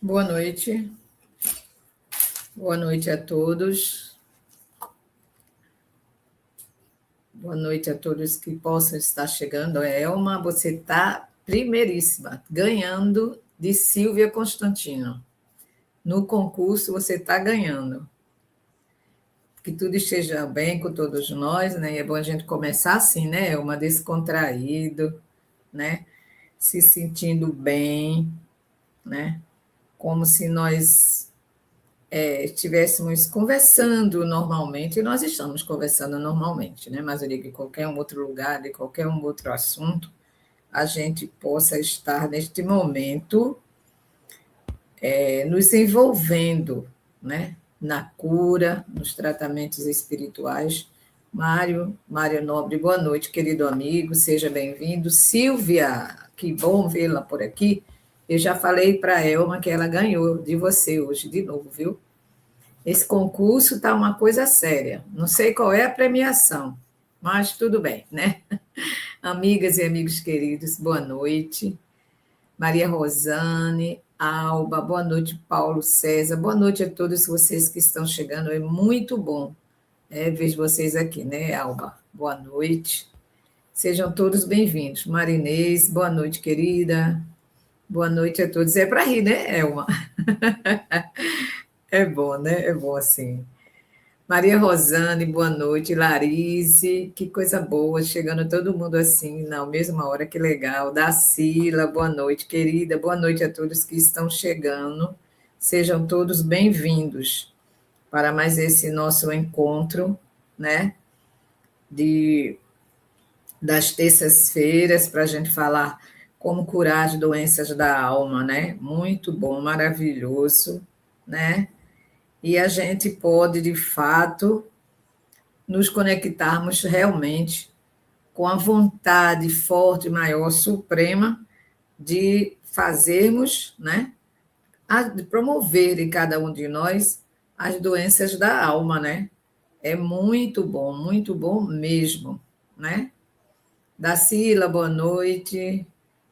Boa noite. Boa noite a todos. Boa noite a todos que possam estar chegando. Elma, você está primeiríssima, ganhando de Silvia Constantino. No concurso você está ganhando. Que tudo esteja bem com todos nós, né? E é bom a gente começar assim, né, Elma? Descontraído, né? Se sentindo bem, né? Como se nós estivéssemos conversando normalmente, e nós estamos conversando normalmente, né? Mas eu digo que em qualquer um outro lugar, de qualquer um outro assunto, a gente possa estar neste momento nos envolvendo, né? Na cura, nos tratamentos espirituais. Mário Nobre, boa noite, querido amigo, seja bem-vindo. Silvia, que bom vê-la por aqui. Eu já falei para a Elma que ela ganhou de você hoje de novo, viu? Esse concurso está uma coisa séria. Não sei qual é a premiação, mas tudo bem, né? Amigas e amigos queridos, boa noite. Maria Rosane, Alba, boa noite, Paulo César, boa noite a todos vocês que estão chegando. É muito bom ver vocês aqui, né, Alba? Boa noite. Sejam todos bem-vindos. Marinês, boa noite, querida. Boa noite a todos. É para rir, né, Elma? É bom, né? É bom assim. Maria Rosane, boa noite. Larise, que coisa boa, chegando todo mundo assim, na mesma hora, que legal. Dacila, boa noite, querida. Boa noite a todos que estão chegando. Sejam todos bem-vindos para mais esse nosso encontro, né? De, das terças-feiras, para a gente falar como curar as doenças da alma, né? Muito bom, maravilhoso, né? E a gente pode, de fato, nos conectarmos realmente com a vontade forte, maior, suprema de fazermos, né? De promover em cada um de nós as doenças da alma, né? É muito bom mesmo, né? Dacila, boa noite.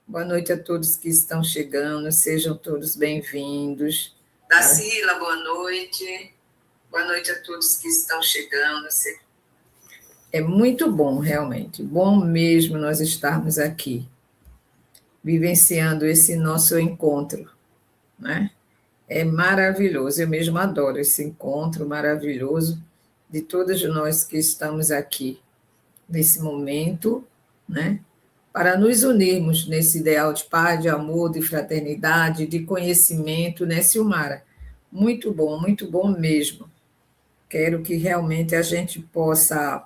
Boa noite a todos que estão chegando, sejam todos bem-vindos. Dacila, boa noite. Boa noite a todos que estão chegando. É muito bom, realmente. Bom mesmo nós estarmos aqui, vivenciando esse nosso encontro, né? É maravilhoso. Eu mesmo adoro esse encontro maravilhoso de todos nós que estamos aqui nesse momento, né? Para nos unirmos nesse ideal de paz, de amor, de fraternidade, de conhecimento, né, Silmara? Muito bom mesmo. Quero que realmente a gente possa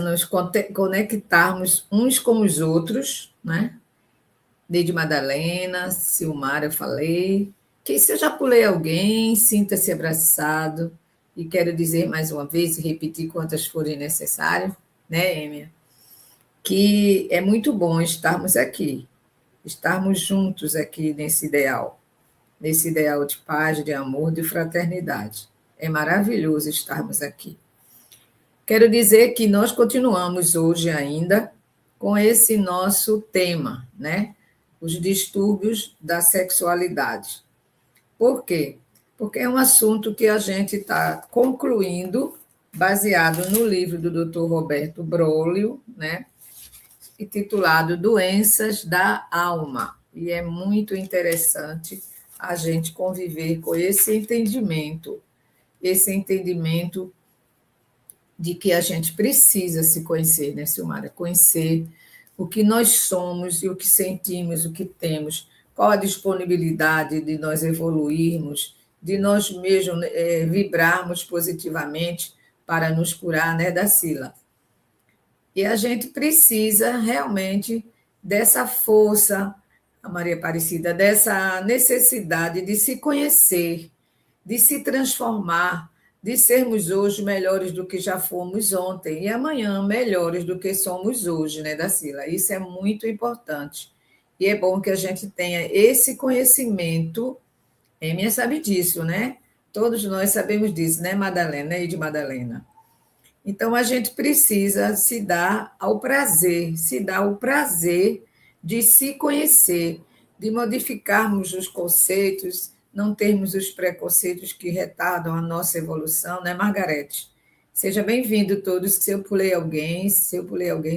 nos conectarmos uns com os outros, né? Neide Madalena, Silmar, eu falei. Que se eu já pulei alguém, sinta-se abraçado. E quero dizer mais uma vez, e repetir quantas forem necessárias, né, Êmia? Que é muito bom estarmos aqui, estarmos juntos aqui nesse ideal de paz, de amor, de fraternidade. É maravilhoso estarmos aqui. Quero dizer que nós continuamos hoje ainda com esse nosso tema, né? Os distúrbios da sexualidade. Por quê? Porque é um assunto que a gente está concluindo, baseado no livro do Dr. Roberto Broglio, né? Intitulado Doenças da Alma. E é muito interessante a gente conviver com esse entendimento de que a gente precisa se conhecer, né, Silmara? Conhecer o que nós somos e o que sentimos, o que temos, qual a disponibilidade de nós evoluirmos, de nós mesmos vibrarmos positivamente para nos curar, né, Dacila? E a gente precisa realmente dessa força, a Maria Aparecida, dessa necessidade de se conhecer, de se transformar, de sermos hoje melhores do que já fomos ontem e amanhã melhores do que somos hoje, né, Dacila? Isso é muito importante. E é bom que a gente tenha esse conhecimento. Emia sabe disso, né? Todos nós sabemos disso, né, Madalena e de Madalena. Então, a gente precisa se dar o prazer de se conhecer, de modificarmos os conceitos, não termos os preconceitos que retardam a nossa evolução, né, Margarete? Seja bem-vindo todos. Se eu pulei alguém,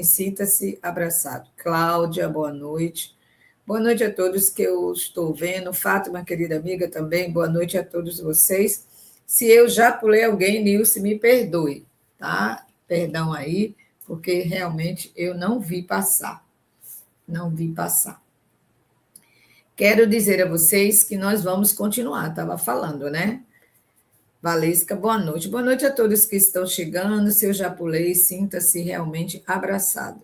sinta-se abraçado. Cláudia, boa noite. Boa noite a todos que eu estou vendo. Fátima, querida amiga, também, boa noite a todos vocês. Se eu já pulei alguém, Nilce, me perdoe, tá? Perdão aí, porque realmente eu não vi passar. Não vi passar. Quero dizer a vocês que nós vamos continuar, estava falando, né? Valesca, boa noite. Boa noite a todos que estão chegando. Se eu já pulei, sinta-se realmente abraçado,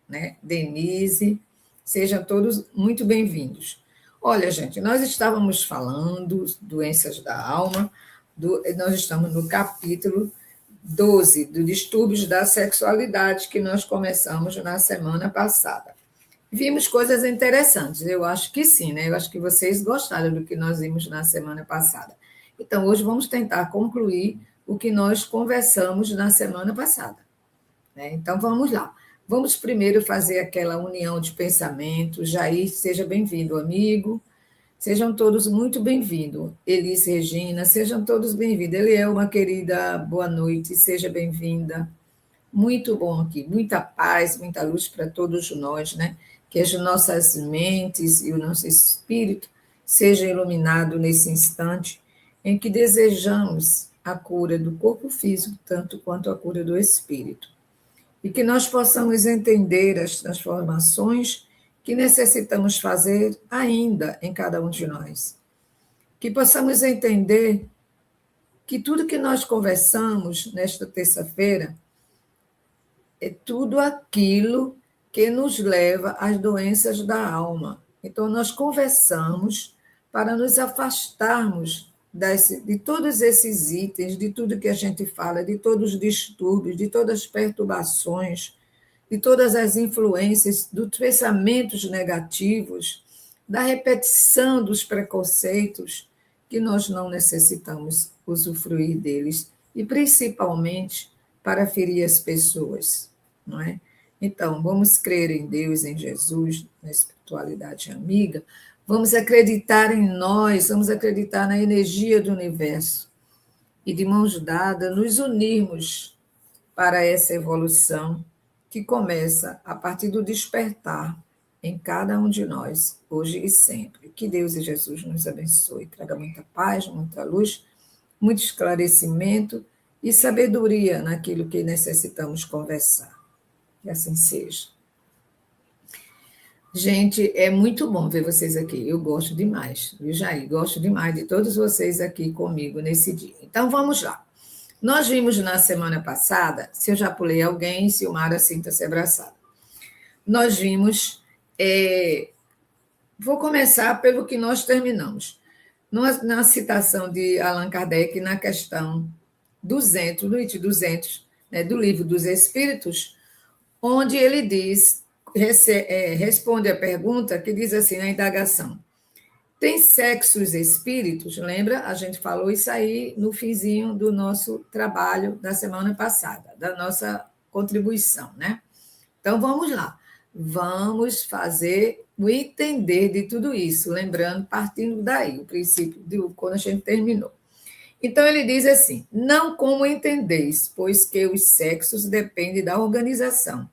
né? Denise, sejam todos muito bem-vindos. Olha, gente, nós estávamos falando doenças da alma, nós estamos no capítulo 12 do distúrbios da sexualidade que nós começamos na semana passada. Vimos coisas interessantes, eu acho que sim, né? Eu acho que vocês gostaram do que nós vimos na semana passada. Então, hoje vamos tentar concluir o que nós conversamos na semana passada, né? Então, vamos lá. Vamos primeiro fazer aquela união de pensamentos. Jair, seja bem-vindo, amigo. Sejam todos muito bem-vindos. Elis, Regina, sejam todos bem-vindos. Elielma, querida, boa noite, seja bem-vinda. Muito bom aqui, muita paz, muita luz para todos nós, né? Que as nossas mentes e o nosso espírito sejam iluminados nesse instante em que desejamos a cura do corpo físico, tanto quanto a cura do espírito. E que nós possamos entender as transformações que necessitamos fazer ainda em cada um de nós. Que possamos entender que tudo que nós conversamos nesta terça-feira é tudo aquilo que nos leva às doenças da alma. Então, nós conversamos para nos afastarmos de todos esses itens, de tudo que a gente fala, de todos os distúrbios, de todas as perturbações, de todas as influências, dos pensamentos negativos, da repetição dos preconceitos, que nós não necessitamos usufruir deles, e principalmente para ferir as pessoas, não é? Então, vamos crer em Deus, em Jesus, na espiritualidade amiga, vamos acreditar em nós, vamos acreditar na energia do universo e, de mãos dadas, nos unirmos para essa evolução que começa a partir do despertar em cada um de nós, hoje e sempre. Que Deus e Jesus nos abençoe, traga muita paz, muita luz, muito esclarecimento e sabedoria naquilo que necessitamos conversar. Que assim seja. Gente, é muito bom ver vocês aqui. Eu gosto demais, viu, Jair? Gosto demais de todos vocês aqui comigo nesse dia. Então, vamos lá. Nós vimos na semana passada, se eu já pulei alguém, Silmara, sinta-se abraçada. Nós vimos, vou começar pelo que nós terminamos. Na citação de Allan Kardec, na questão 200, no item 200, né, do Livro dos Espíritos, onde ele diz, responde a pergunta que diz assim, na indagação, tem sexos espíritos? Lembra? A gente falou isso aí no finzinho do nosso trabalho da semana passada, da nossa contribuição, né? Então, vamos lá. Vamos fazer o entender de tudo isso, lembrando, partindo daí, o princípio de quando a gente terminou. Então, ele diz assim, não como entendeis, pois que os sexos dependem da organização.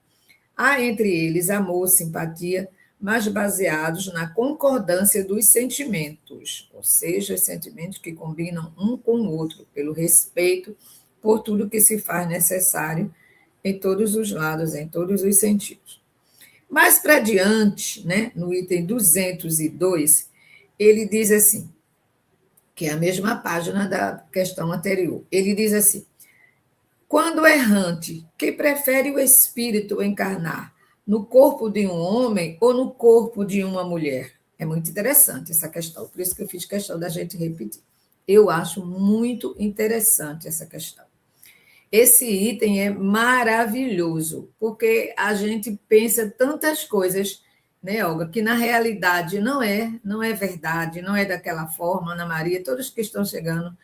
Há entre eles amor, simpatia, mas baseados na concordância dos sentimentos, ou seja, os sentimentos que combinam um com o outro, pelo respeito por tudo que se faz necessário em todos os lados, em todos os sentidos. Mais para diante, né, no item 202, ele diz assim, que é a mesma página da questão anterior, ele diz assim, quando errante, que prefere o espírito encarnar no corpo de um homem ou no corpo de uma mulher? É muito interessante essa questão, por isso que eu fiz questão da gente repetir. Eu acho muito interessante essa questão. Esse item é maravilhoso, porque a gente pensa tantas coisas, né, Olga, que na realidade não é verdade, não é daquela forma. Ana Maria, todos que estão chegando,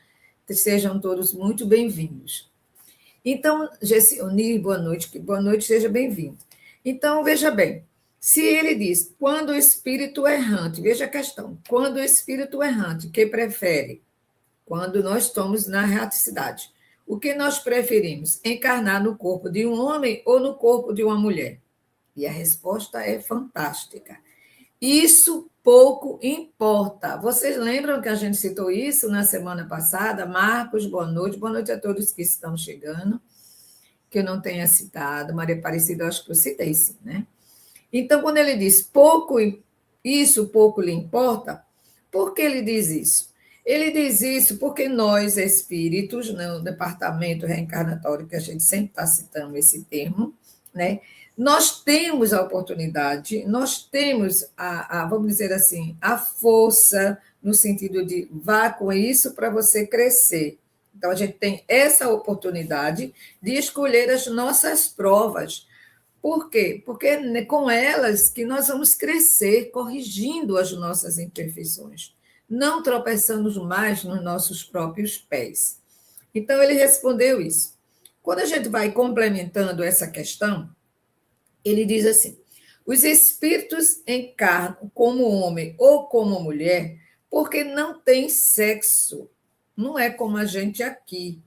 sejam todos muito bem-vindos. Então, Gessionir, boa noite, seja bem-vindo. Então, veja bem, Se ele diz, quando o espírito errante, veja a questão, quando o espírito errante, que prefere? Quando nós estamos na erraticidade. O que nós preferimos? Encarnar no corpo de um homem ou no corpo de uma mulher? E a resposta é fantástica. Isso pouco importa. Vocês lembram que a gente citou isso na semana passada? Marcos, boa noite a todos que estão chegando, que eu não tenha citado. Maria Aparecida, eu acho que eu citei sim, né? Então, quando ele diz isso pouco lhe importa, por que ele diz isso? Ele diz isso porque nós, espíritos, no departamento reencarnatório, que a gente sempre está citando esse termo, né? Nós temos a oportunidade, nós temos vamos dizer assim, a força, no sentido de vá com isso para você crescer. Então, a gente tem essa oportunidade de escolher as nossas provas. Por quê? Porque é com elas que nós vamos crescer, corrigindo as nossas imperfeições, não tropeçando mais nos nossos próprios pés. Então, ele respondeu isso. Quando a gente vai complementando essa questão, ele diz assim: os espíritos encarnam como homem ou como mulher porque não tem sexo. Não é como a gente aqui,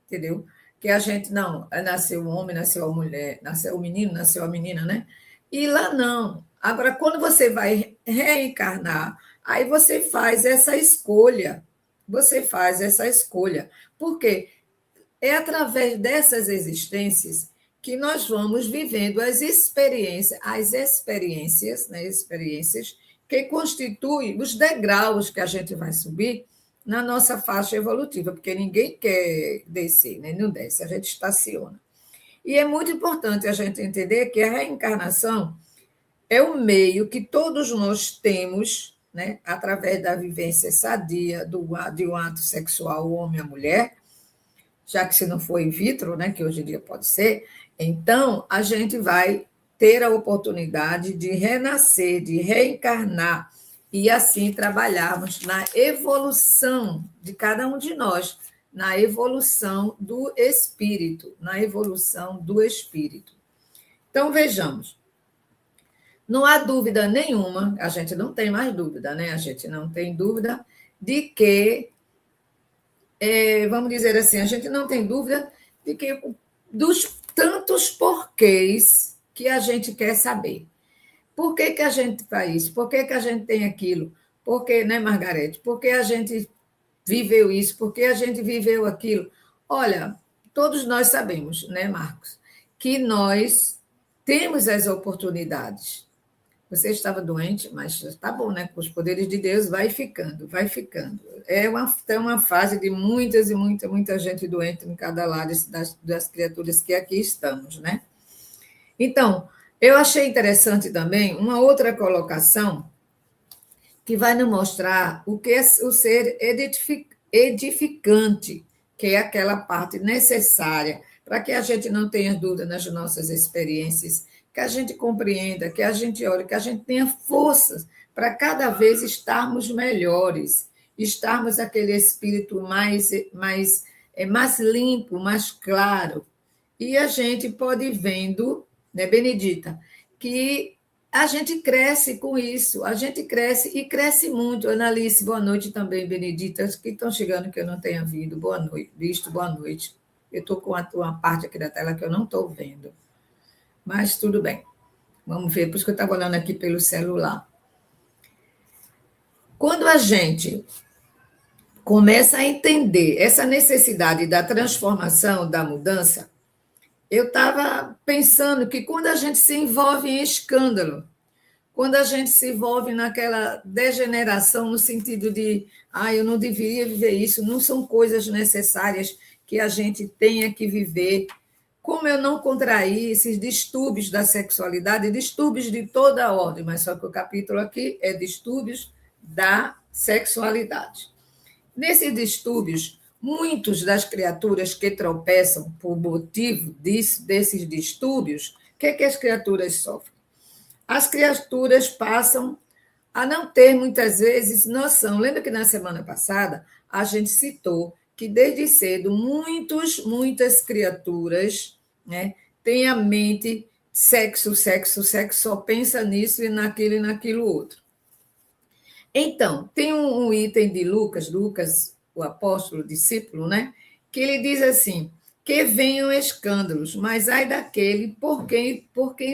entendeu? Que a gente, não, nasceu o homem, nasceu a mulher, nasceu o menino, nasceu a menina, né? E lá não. Agora, quando você vai reencarnar, aí você faz essa escolha. Você faz essa escolha. Por quê? É através dessas existências que nós vamos vivendo as experiências, né, experiências que constituem os degraus que a gente vai subir na nossa faixa evolutiva, porque ninguém quer descer, né? Não desce, a gente estaciona. E é muito importante a gente entender que a reencarnação é o meio que todos nós temos, né, através da vivência sadia de um ato sexual, o homem e a mulher, já que se não for in vitro, né, que hoje em dia pode ser, então a gente vai ter a oportunidade de renascer, de reencarnar e assim trabalharmos na evolução de cada um de nós, na evolução do espírito, na evolução do espírito. Então vejamos, não há dúvida nenhuma, a gente não tem mais dúvida, né? A gente não tem dúvida de que vamos dizer assim, a gente não tem dúvida de que dos tantos porquês que a gente quer saber. Por que, que a gente faz isso? Por que, que a gente tem aquilo? Por que, né, Margarete? Por que a gente viveu isso? Por que a gente viveu aquilo? Olha, todos nós sabemos, né, Marcos, que nós temos as oportunidades. Você estava doente, mas está bom, né? Com os poderes de Deus, vai ficando, vai ficando. É uma fase de muitas e muita gente doente em cada lado das criaturas que aqui estamos, né? Então, eu achei interessante também uma outra colocação que vai nos mostrar o que é o ser edificante, que é aquela parte necessária para que a gente não tenha dúvida nas nossas experiências, que a gente compreenda, que a gente olhe, que a gente tenha forças para cada vez estarmos melhores, estarmos aquele espírito mais limpo, mais claro. E a gente pode ir vendo, né, Benedita, que a gente cresce com isso, a gente cresce e cresce muito. Analice, boa noite também, Benedita, que estão chegando que eu não tenha visto, boa noite. Eu estou com uma parte aqui da tela que eu não estou vendo. Mas tudo bem. Vamos ver, por isso que eu estava olhando aqui pelo celular. Quando a gente começa a entender essa necessidade da transformação, da mudança, eu estava pensando que quando a gente se envolve em escândalo, quando a gente se envolve naquela degeneração no sentido de eu não deveria viver isso, não são coisas necessárias que a gente tenha que viver. Como eu não contraí esses distúrbios da sexualidade, distúrbios de toda a ordem, mas só que o capítulo aqui é distúrbios da sexualidade. Nesses distúrbios, muitas das criaturas que tropeçam por motivo desses distúrbios, o que as criaturas sofrem? As criaturas passam a não ter, muitas vezes, noção. Lembra que na semana passada a gente citou que, desde cedo, muitas criaturas, né, têm a mente sexo, sexo, sexo, só pensa nisso e naquilo outro. Então, tem um item de Lucas, o apóstolo, o discípulo, né? Que ele diz assim: que venham escândalos, mas ai daquele por quem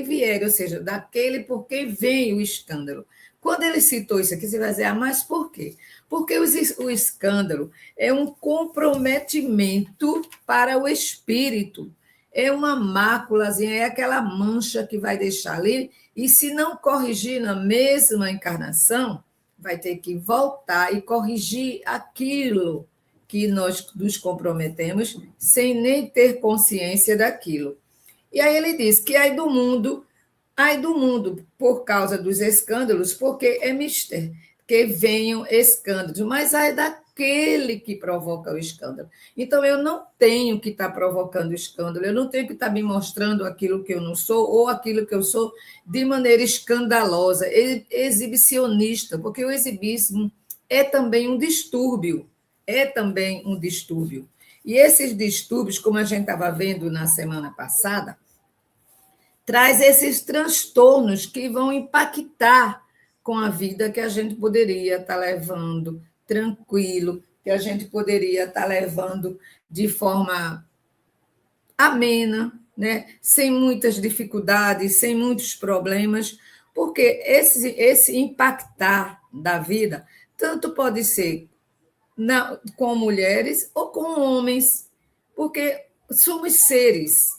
vier, ou seja, daquele por quem vem o escândalo. Quando ele citou isso aqui, você vai dizer, mas por quê? Porque o escândalo é um comprometimento para o espírito, é uma máculazinha, é aquela mancha que vai deixar ali, e se não corrigir na mesma encarnação, vai ter que voltar e corrigir aquilo que nós nos comprometemos sem nem ter consciência daquilo. E aí ele diz que ai do mundo por causa dos escândalos, porque é mister, que venham escândalos, mas ai daquele que provoca o escândalo. Então eu não tenho que estar provocando escândalo, eu não tenho que estar me mostrando aquilo que eu não sou ou aquilo que eu sou de maneira escandalosa, exibicionista, porque o exibismo é também um distúrbio, é também um distúrbio. E esses distúrbios, como a gente estava vendo na semana passada, traz esses transtornos que vão impactar com a vida que a gente poderia estar levando tranquilo, que a gente poderia estar levando de forma amena, né? Sem muitas dificuldades, sem muitos problemas, porque esse impactar da vida tanto pode ser com mulheres ou com homens, porque somos seres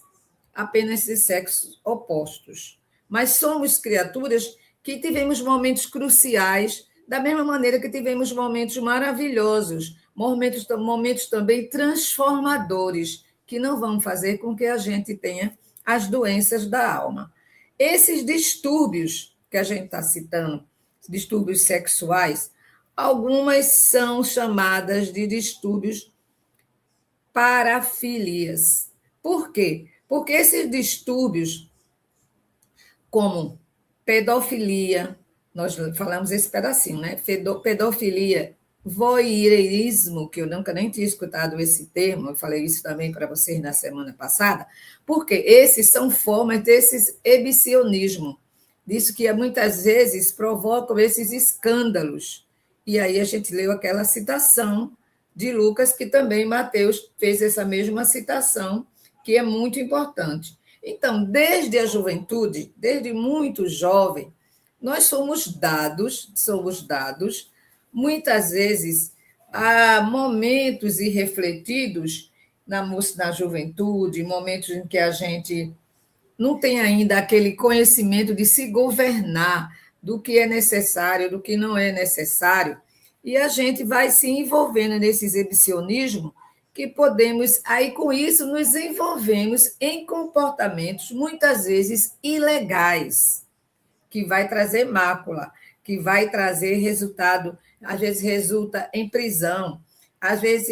apenas de sexos opostos, mas somos criaturas que tivemos momentos cruciais, da mesma maneira que tivemos momentos maravilhosos, momentos também transformadores, que não vão fazer com que a gente tenha as doenças da alma. Esses distúrbios que a gente está citando, distúrbios sexuais, algumas são chamadas de distúrbios parafilias. Por quê? Porque esses distúrbios, como pedofilia, nós falamos esse pedacinho, né? Pedofilia, voyeurismo, que eu nunca nem tinha escutado esse termo, eu falei isso também para vocês na semana passada, porque esses são formas desse exibicionismo, disso que muitas vezes provocam esses escândalos. E aí a gente leu aquela citação de Lucas, que também Mateus fez essa mesma citação, que é muito importante. Então, desde a juventude, desde muito jovem, nós somos dados, muitas vezes, a momentos irrefletidos na juventude, momentos em que a gente não tem ainda aquele conhecimento de se governar do que é necessário, do que não é necessário, e a gente vai se envolvendo nesse exibicionismo que podemos, aí com isso, nos envolvemos em comportamentos muitas vezes ilegais, que vai trazer mácula, que vai trazer resultado, às vezes resulta em prisão, às vezes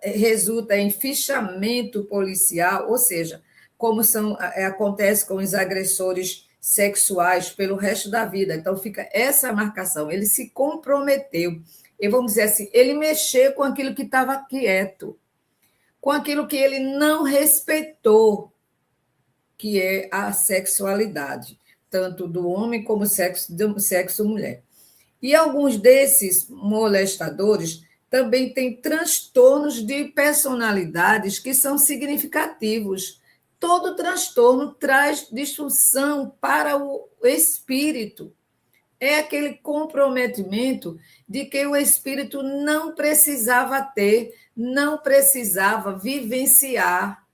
resulta em fichamento policial, ou seja, como acontece com os agressores sexuais pelo resto da vida. Então, fica essa marcação. Ele se comprometeu, e vamos dizer assim, ele mexeu com aquilo que estava quieto, com aquilo que ele não respeitou, que é a sexualidade, tanto do homem como do sexo mulher. E alguns desses molestadores também têm transtornos de personalidades que são significativos. Todo transtorno traz disfunção para o espírito. É aquele comprometimento de que o espírito não precisava ter, não precisava vivenciar.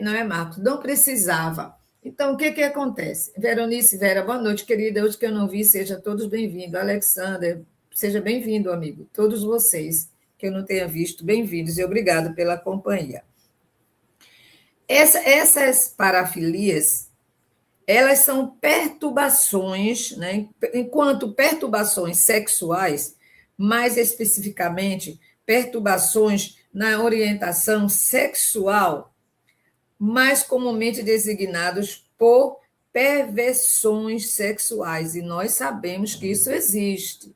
Não é, Marcos? Não precisava. Então, o que, que acontece? Veronice, Vera, boa noite, querida. Hoje que eu não vi, seja todos bem-vindos. Alexander, seja bem-vindo, amigo. Todos vocês que eu não tenha visto, bem-vindos e obrigado pela companhia. Essas parafilias, elas são perturbações, né? Enquanto perturbações sexuais, mais especificamente, perturbações na orientação sexual, mais comumente designados por perversões sexuais, e nós sabemos que isso existe.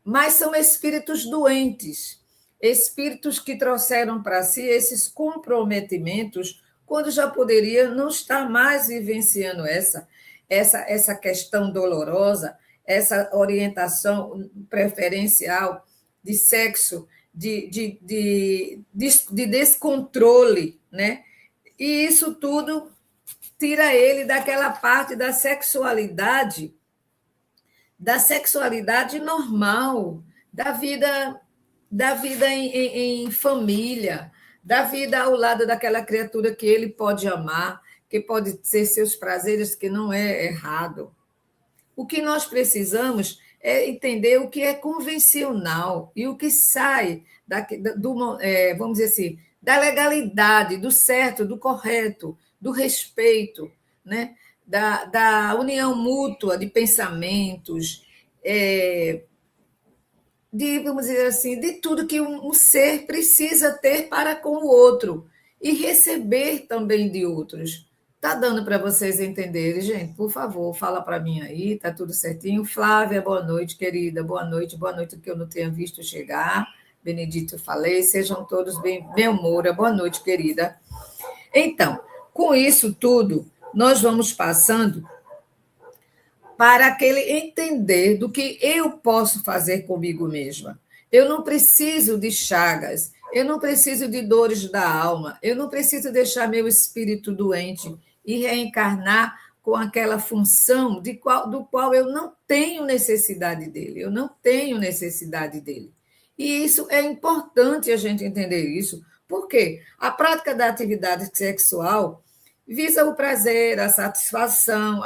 Mas são espíritos doentes, espíritos que trouxeram para si esses comprometimentos quando já poderia não estar mais vivenciando essa questão dolorosa, essa orientação preferencial de sexo, de descontrole, né? E isso tudo tira ele daquela parte da sexualidade normal, da vida em família, da vida ao lado daquela criatura que ele pode amar, que pode ser seus prazeres, que não é errado. O que nós precisamos é entender o que é convencional e o que sai vamos dizer assim, da legalidade, do certo, do correto, do respeito, né? Da união mútua de pensamentos, vamos dizer assim, de tudo que um ser precisa ter para com o outro e receber também de outros. Tá dando para vocês entenderem, gente? Por favor, fala para mim aí, tá tudo certinho? Flávia, boa noite, querida, boa noite, que eu não tenha visto chegar. Benedito, falei, sejam todos bem. Belmoura, boa noite, querida. Então, com isso tudo, nós vamos passando para aquele entender do que eu posso fazer comigo mesma. Eu não preciso de chagas, eu não preciso de dores da alma, eu não preciso deixar meu espírito doente e reencarnar com aquela função do qual eu não tenho necessidade dele, eu não tenho necessidade dele. E isso é importante a gente entender isso, porque a prática da atividade sexual visa o prazer, a satisfação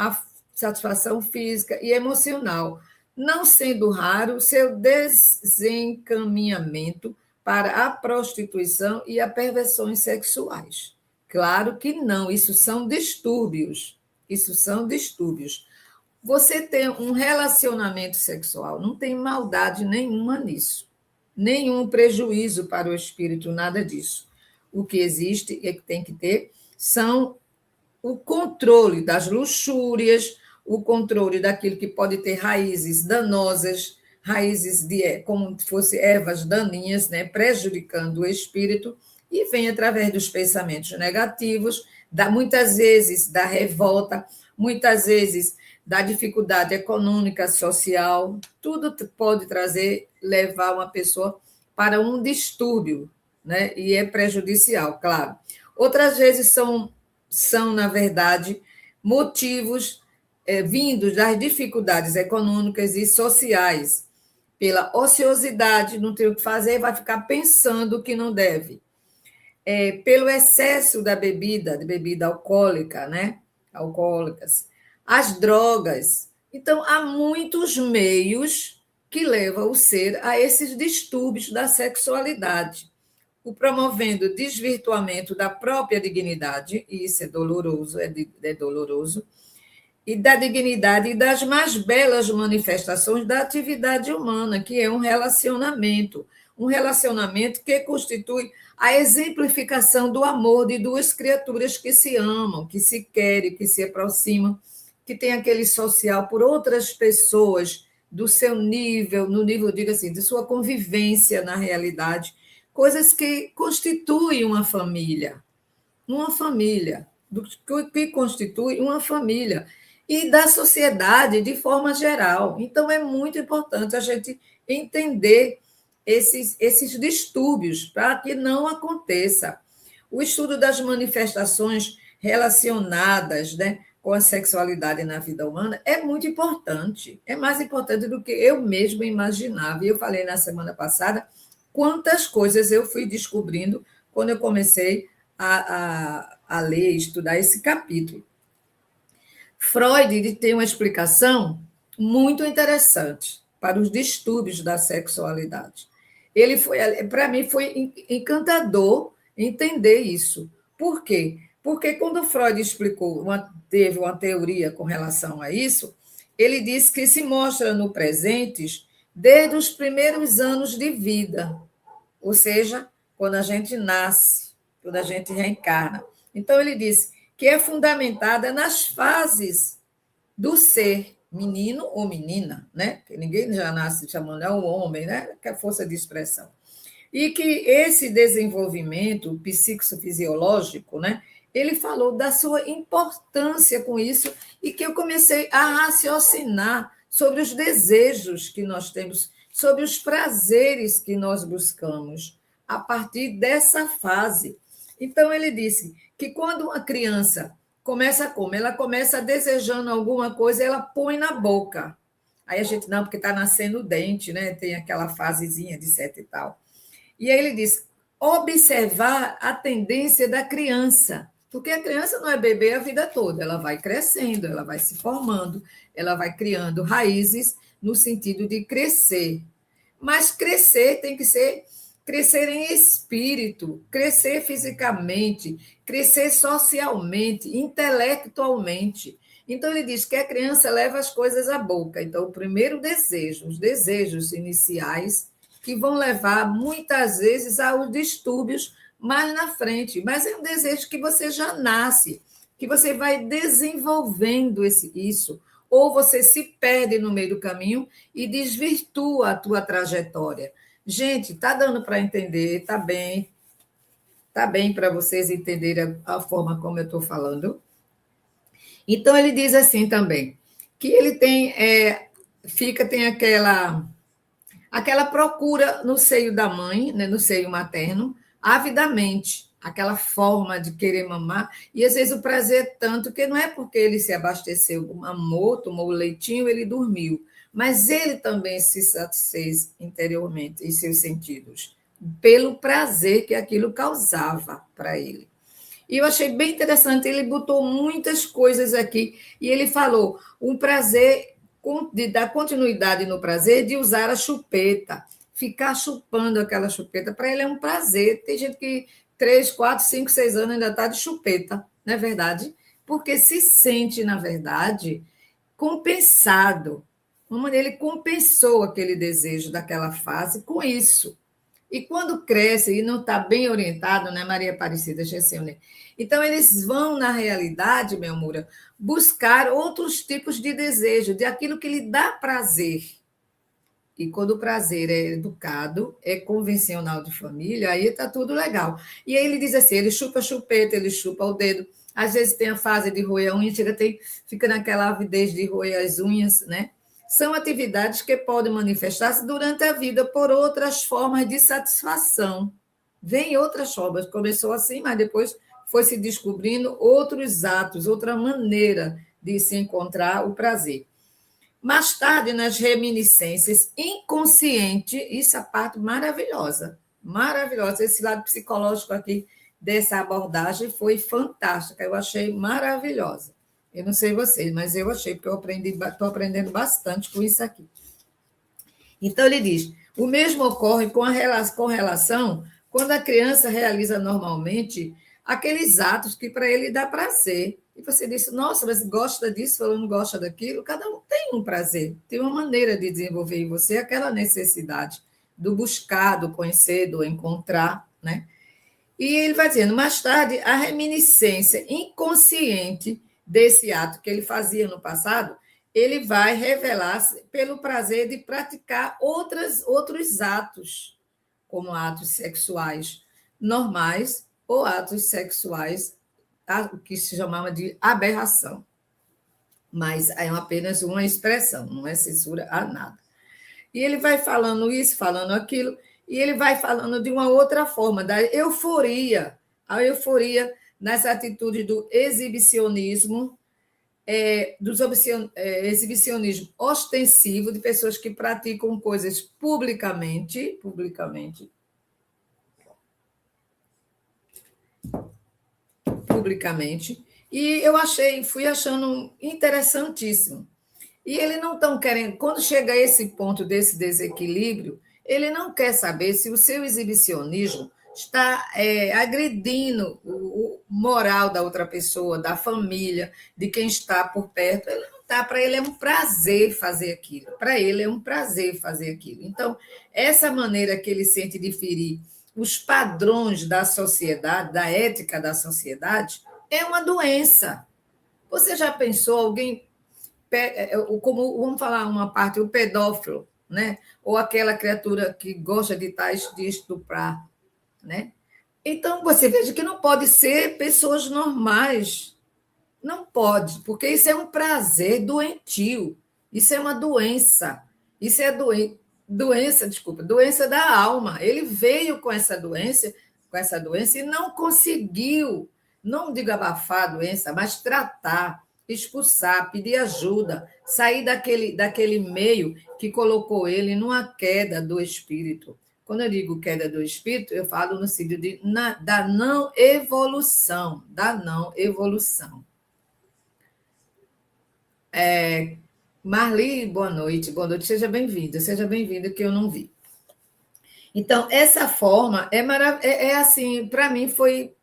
física e emocional, não sendo raro seu desencaminhamento para a prostituição e a perversões sexuais. Claro que não, isso são distúrbios. Isso são distúrbios. Você tem um relacionamento sexual, não tem maldade nenhuma nisso. Nenhum prejuízo para o espírito, nada disso. O que existe e que tem que ter são o controle das luxúrias, o controle daquilo que pode ter raízes danosas, raízes como se fossem ervas daninhas, né, prejudicando o espírito, e vem através dos pensamentos negativos, muitas vezes da revolta, muitas vezes da dificuldade econômica, social, tudo pode levar uma pessoa para um distúrbio, né, e é prejudicial, claro. Outras vezes são, na verdade, motivos vindos das dificuldades econômicas e sociais, pela ociosidade, não tem o que fazer, vai ficar pensando que não deve. Pelo excesso da bebida, de bebida alcoólica, né? Alcoólicas, as drogas. Então, há muitos meios que levam o ser a esses distúrbios da sexualidade, o promovendo o desvirtuamento da própria dignidade, e isso é doloroso, é doloroso, e da dignidade e das mais belas manifestações da atividade humana, que é um relacionamento que constitui a exemplificação do amor de duas criaturas que se amam, que se querem, que se aproximam, que tem aquele social por outras pessoas do seu nível, no nível, diga assim, de sua convivência na realidade, coisas que constituem uma família, que constitui uma família, e da sociedade de forma geral. Então, é muito importante a gente entender esses distúrbios para que não aconteça. O estudo das manifestações relacionadas, né, com a sexualidade na vida humana é muito importante, é mais importante do que eu mesma imaginava. E eu falei na semana passada quantas coisas eu fui descobrindo quando eu comecei a ler e estudar esse capítulo. Freud tem uma explicação muito interessante para os distúrbios da sexualidade. Para mim, foi encantador entender isso. Por quê? Porque quando Freud teve uma teoria com relação a isso, ele disse que se mostra no presente desde os primeiros anos de vida, ou seja, quando a gente nasce, quando a gente reencarna. Então, ele disse que é fundamentada nas fases do ser, menino ou menina, né? Que ninguém já nasce chamando o homem, né? Que é a força de expressão. E que esse desenvolvimento psicofisiológico, né, ele falou da sua importância com isso e que eu comecei a raciocinar sobre os desejos que nós temos, sobre os prazeres que nós buscamos a partir dessa fase. Então, ele disse que quando uma criança começa como? Ela começa desejando alguma coisa, ela põe na boca. Aí a gente, não, porque está nascendo o dente, né? Tem aquela fasezinha de sete e tal. E aí ele diz: observar a tendência da criança, porque a criança não é bebê a vida toda, ela vai crescendo, ela vai se formando, ela vai criando raízes no sentido de crescer. Mas crescer tem que ser crescer em espírito, crescer fisicamente, crescer socialmente, intelectualmente. Então, ele diz que a criança leva as coisas à boca. Então, o primeiro desejo, os desejos iniciais, que vão levar muitas vezes aos distúrbios mais na frente. Mas é um desejo que você já nasce, que você vai desenvolvendo isso, ou você se perde no meio do caminho e desvirtua a tua trajetória. Gente, está dando para entender, tá bem para vocês entenderem a forma como eu estou falando. Então, ele diz assim também, que ele tem aquela procura no seio da mãe, né, no seio materno, avidamente, aquela forma de querer mamar, e às vezes o prazer é tanto que não é porque ele se abasteceu, mamou, tomou o leitinho, ele dormiu, mas ele também se satisfez interiormente, em seus sentidos, pelo prazer que aquilo causava para ele. E eu achei bem interessante, ele botou muitas coisas aqui, e ele falou um prazer, de dar continuidade no prazer, de usar a chupeta, ficar chupando aquela chupeta, para ele é um prazer. Tem gente que 3, 4, 5, 6 anos ainda está de chupeta, não é verdade? Porque se sente, na verdade, compensado. Ele compensou aquele desejo daquela fase com isso. E quando cresce e não está bem orientado, né, Maria Aparecida Gesselne? Então, eles vão, na realidade, meu amor, buscar outros tipos de desejo, de aquilo que lhe dá prazer. E quando o prazer é educado, é convencional de família, aí está tudo legal. E aí ele diz assim: ele chupa a chupeta, ele chupa o dedo. Às vezes tem a fase de roer a unha, fica naquela avidez de roer as unhas, né? São atividades que podem manifestar-se durante a vida por outras formas de satisfação. Vem outras formas. Começou assim, mas depois foi se descobrindo outros atos, outra maneira de se encontrar o prazer. Mais tarde, nas reminiscências inconsciente, isso é a parte maravilhosa, maravilhosa. Esse lado psicológico aqui dessa abordagem foi fantástica, eu achei maravilhosa. Eu não sei vocês, mas eu achei, porque estou aprendendo bastante com isso aqui. Então, ele diz: o mesmo ocorre com relação quando a criança realiza normalmente aqueles atos que para ele dá prazer. E você disse: nossa, mas gosta disso, ou não gosta daquilo? Cada um tem um prazer, tem uma maneira de desenvolver em você aquela necessidade do buscar, do conhecer, do encontrar, né? E ele vai dizendo: mais tarde, a reminiscência inconsciente desse ato que ele fazia no passado, ele vai revelar-se pelo prazer de praticar outros atos, como atos sexuais normais ou atos sexuais, o que se chamava de aberração. Mas é apenas uma expressão, não é censura a nada. E ele vai falando isso, falando aquilo, e ele vai falando de uma outra forma, da euforia, a euforia nas atitudes do exibicionismo, exibicionismo ostensivo, de pessoas que praticam coisas publicamente, e eu fui achando interessantíssimo. E ele não estão querendo, quando chega a esse ponto desse desequilíbrio, ele não quer saber se o seu exibicionismo está agredindo o moral da outra pessoa, da família, de quem está por perto. Ele não está, para ele é um prazer fazer aquilo. Para ele é um prazer fazer aquilo. Então, essa maneira que ele sente de ferir os padrões da sociedade, da ética da sociedade, é uma doença. Você já pensou alguém como vamos falar uma parte, o pedófilo, né? Ou aquela criatura que gosta de estuprar, né? Então, você veja que não pode ser pessoas normais. Não pode, porque isso é um prazer doentio. Isso é uma doença. Isso é doença, desculpa, doença da alma. Ele veio com essa doença e não conseguiu, não digo abafar a doença, mas tratar, expulsar, pedir ajuda, sair daquele meio que colocou ele numa queda do espírito. Quando eu digo queda do espírito, eu falo no sentido da não evolução, da não evolução. Marli, boa noite, seja bem-vinda, que eu não vi. Então, essa forma é assim, para mim foi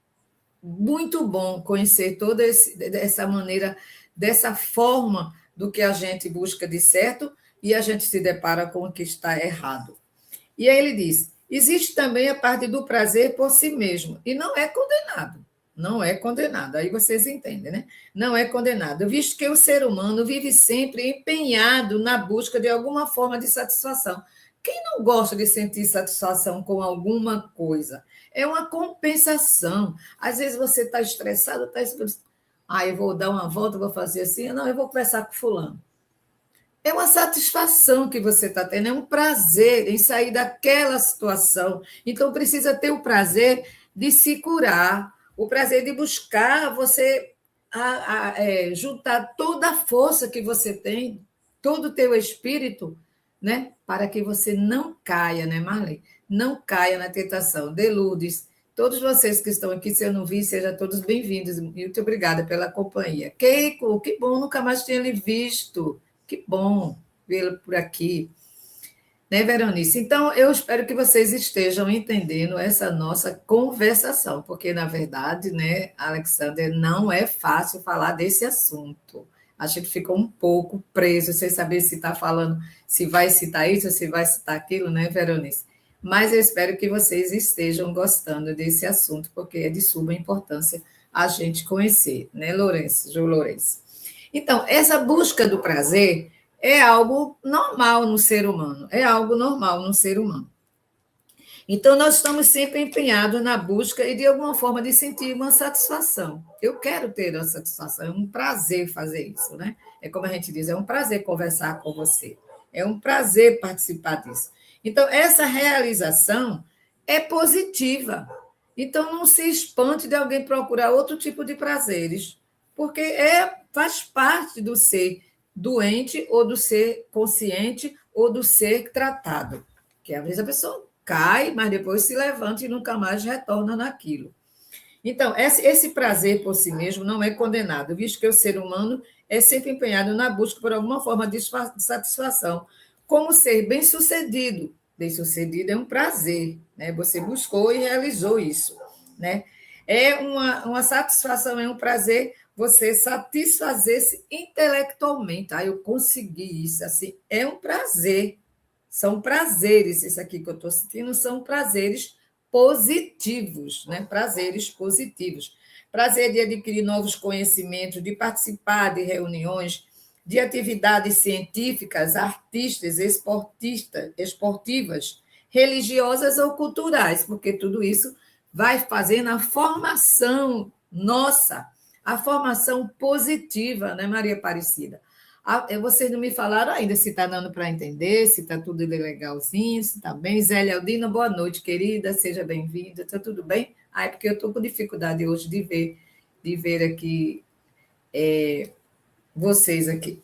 muito bom conhecer toda essa maneira, dessa forma do que a gente busca de certo e a gente se depara com o que está errado. E aí ele diz: existe também a parte do prazer por si mesmo, e não é condenado. Não é condenado. Aí vocês entendem, né? Não é condenado, visto que o ser humano vive sempre empenhado na busca de alguma forma de satisfação. Quem não gosta de sentir satisfação com alguma coisa? É uma compensação. Às vezes você está estressado, está estressado. Ah, eu vou dar uma volta, vou fazer assim. Não, eu vou conversar com fulano. É uma satisfação que você está tendo, é um prazer em sair daquela situação. Então, precisa ter o prazer de se curar, o prazer de buscar você juntar toda a força que você tem, todo o teu espírito, né? Para que você não caia, né, Marlene? Não caia na tentação. Deludes, todos vocês que estão aqui, se eu não vi, sejam todos bem-vindos. Muito obrigada pela companhia. Keiko, que bom, nunca mais tinha lhe visto. Que bom vê-lo por aqui, né, Veronice? Então, eu espero que vocês estejam entendendo essa nossa conversação, porque, na verdade, né, Alexander, não é fácil falar desse assunto. A gente ficou um pouco preso, sem saber se está falando, se vai citar isso, se vai citar aquilo, né, Veronice? Mas eu espero que vocês estejam gostando desse assunto, porque é de suma importância a gente conhecer, né, Lourenço, João Lourenço? Então, essa busca do prazer é algo normal no ser humano, é algo normal no ser humano. Então, nós estamos sempre empenhados na busca e, de alguma forma, de sentir uma satisfação. Eu quero ter uma satisfação, é um prazer fazer isso, né? É como a gente diz, é um prazer conversar com você, é um prazer participar disso. Então, essa realização é positiva. Então, não se espante de alguém procurar outro tipo de prazeres, porque faz parte do ser doente ou do ser consciente ou do ser tratado. Que às vezes a pessoa cai, mas depois se levanta e nunca mais retorna naquilo. Então, esse prazer por si mesmo não é condenado, visto que o ser humano é sempre empenhado na busca por alguma forma de satisfação, como ser bem-sucedido. Bem-sucedido é um prazer, né? Você buscou e realizou isso, né? É uma satisfação, é um prazer você satisfazer-se intelectualmente. Ah, eu consegui isso, assim, é um prazer. São prazeres, isso aqui que eu estou sentindo, são prazeres positivos, né? Prazeres positivos. Prazer de adquirir novos conhecimentos, de participar de reuniões, de atividades científicas, artistas, esportivas, religiosas ou culturais, porque tudo isso vai fazendo a formação nossa, a formação positiva, né, Maria Aparecida? Vocês não me falaram ainda se está dando para entender, se está tudo legalzinho, se está bem. Zélia Aldina, boa noite, querida, seja bem-vinda. Está tudo bem? É porque eu estou com dificuldade hoje de ver aqui vocês aqui.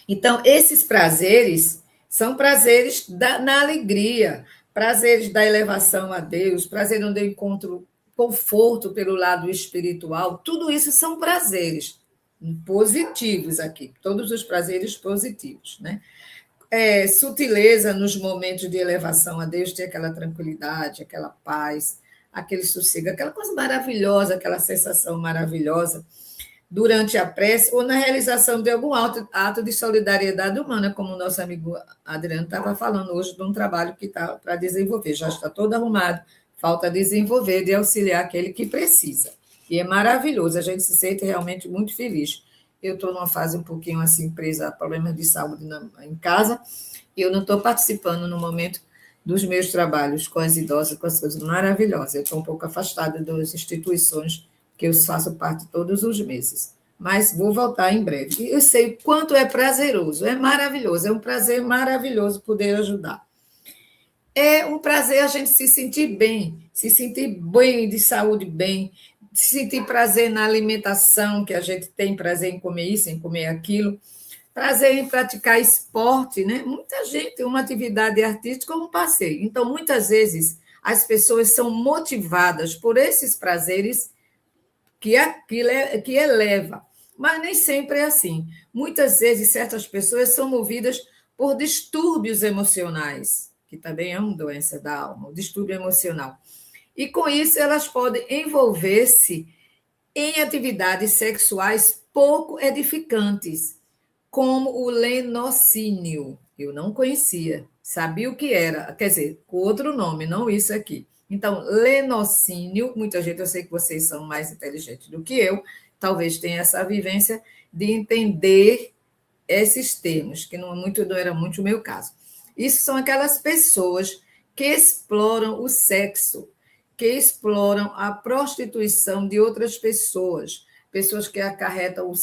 Então, esses prazeres são prazeres na alegria, prazeres da elevação a Deus, prazer onde eu encontro conforto pelo lado espiritual. Tudo isso são prazeres positivos aqui, todos os prazeres positivos, né? Sutileza nos momentos de elevação a Deus, ter aquela tranquilidade, aquela paz, aquele sossego, aquela coisa maravilhosa, aquela sensação maravilhosa durante a prece ou na realização de algum ato de solidariedade humana, como o nosso amigo Adriano estava falando hoje de um trabalho que está para desenvolver, já está todo arrumado, falta desenvolver, de auxiliar aquele que precisa. E é maravilhoso, a gente se sente realmente muito feliz. Eu estou numa fase um pouquinho assim, presa a problemas de saúde em casa, e eu não estou participando no momento dos meus trabalhos com as idosas, com as coisas maravilhosas. Eu estou um pouco afastada das instituições que eu faço parte todos os meses, mas vou voltar em breve. E eu sei o quanto é prazeroso, é maravilhoso, é um prazer maravilhoso poder ajudar. É um prazer a gente se sentir bem, de saúde bem, se sentir prazer na alimentação, que a gente tem prazer em comer isso, em comer aquilo, prazer em praticar esporte, né? Muita gente, uma atividade artística é um passeio. Então, muitas vezes, as pessoas são motivadas por esses prazeres que eleva, mas nem sempre é assim. Muitas vezes, certas pessoas são movidas por distúrbios emocionais, que também é uma doença da alma, o distúrbio emocional. E com isso, elas podem envolver-se em atividades sexuais pouco edificantes, como o lenocínio. Eu não conhecia, sabia o que era, quer dizer, com outro nome, não isso aqui. Então, lenocínio, muita gente, eu sei que vocês são mais inteligentes do que eu, talvez tenha essa vivência de entender esses termos, que não era muito o meu caso. Isso são aquelas pessoas que exploram o sexo, que exploram a prostituição de outras pessoas, pessoas que acarretam um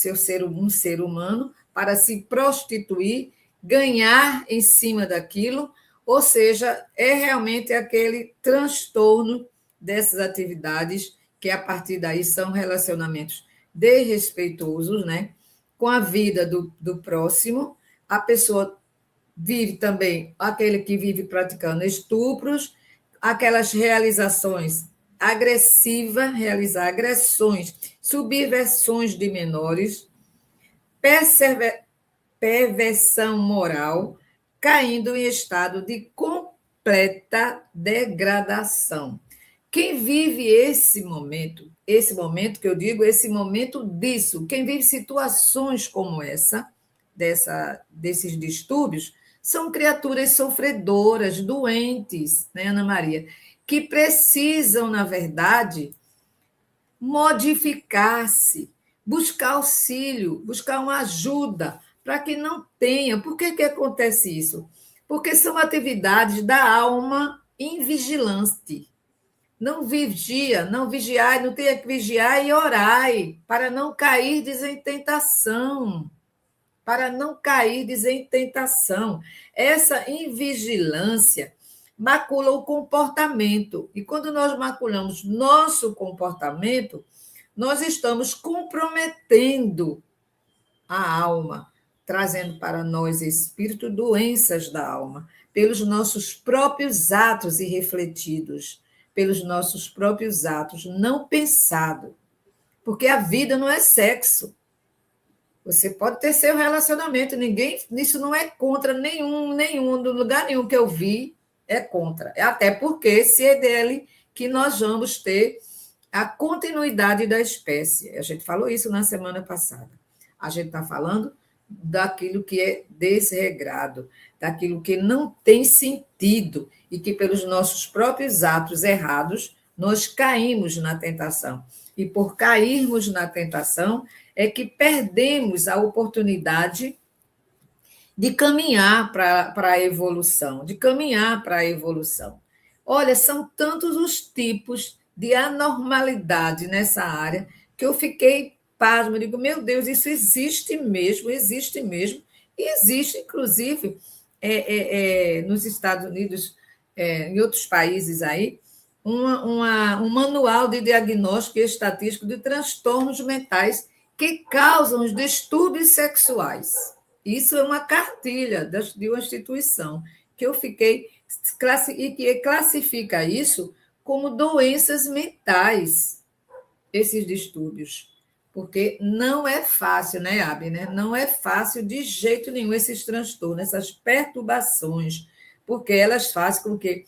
ser humano para se prostituir, ganhar em cima daquilo, ou seja, é realmente aquele transtorno dessas atividades que a partir daí são relacionamentos desrespeitosos, né? Com a vida do próximo, a pessoa vive também aquele que vive praticando estupros, aquelas realizações agressivas, realizar agressões, subversões de menores, perversão moral, caindo em estado de completa degradação. Quem vive esse momento que eu digo, esse momento disso, quem vive situações como desses distúrbios, são criaturas sofredoras, doentes, né, Ana Maria, que precisam, na verdade, modificar-se, buscar auxílio, buscar uma ajuda, para que não tenha. Por que acontece isso? Porque são atividades da alma invigilante. Não vigia, não vigiai, não tenha que vigiar e orai, para não cair em tentação. Para não cair em tentação. Essa invigilância macula o comportamento. E quando nós maculamos nosso comportamento, nós estamos comprometendo a alma, trazendo para nós, espírito, doenças da alma, pelos nossos próprios atos irrefletidos, pelos nossos próprios atos não pensados. Porque a vida não é sexo. Você pode ter seu relacionamento, ninguém, isso não é contra nenhum, do lugar nenhum que eu vi, é contra. Até porque se é dele que nós vamos ter a continuidade da espécie. A gente falou isso na semana passada. A gente está falando daquilo que é desregrado, daquilo que não tem sentido e que, pelos nossos próprios atos errados, nós caímos na tentação. E por cairmos na tentação, é que perdemos a oportunidade de caminhar para a evolução, de caminhar para a evolução. Olha, são tantos os tipos de anormalidade nessa área que eu fiquei pasmo, digo, meu Deus, isso existe mesmo, e existe, inclusive, nos Estados Unidos, em outros países aí, um manual de diagnóstico e estatístico de transtornos mentais que causam os distúrbios sexuais. Isso é uma cartilha de uma instituição que eu fiquei e que classifica isso como doenças mentais, esses distúrbios. Porque não é fácil, né, Abner? Não é fácil de jeito nenhum esses transtornos, essas perturbações, porque elas fazem com que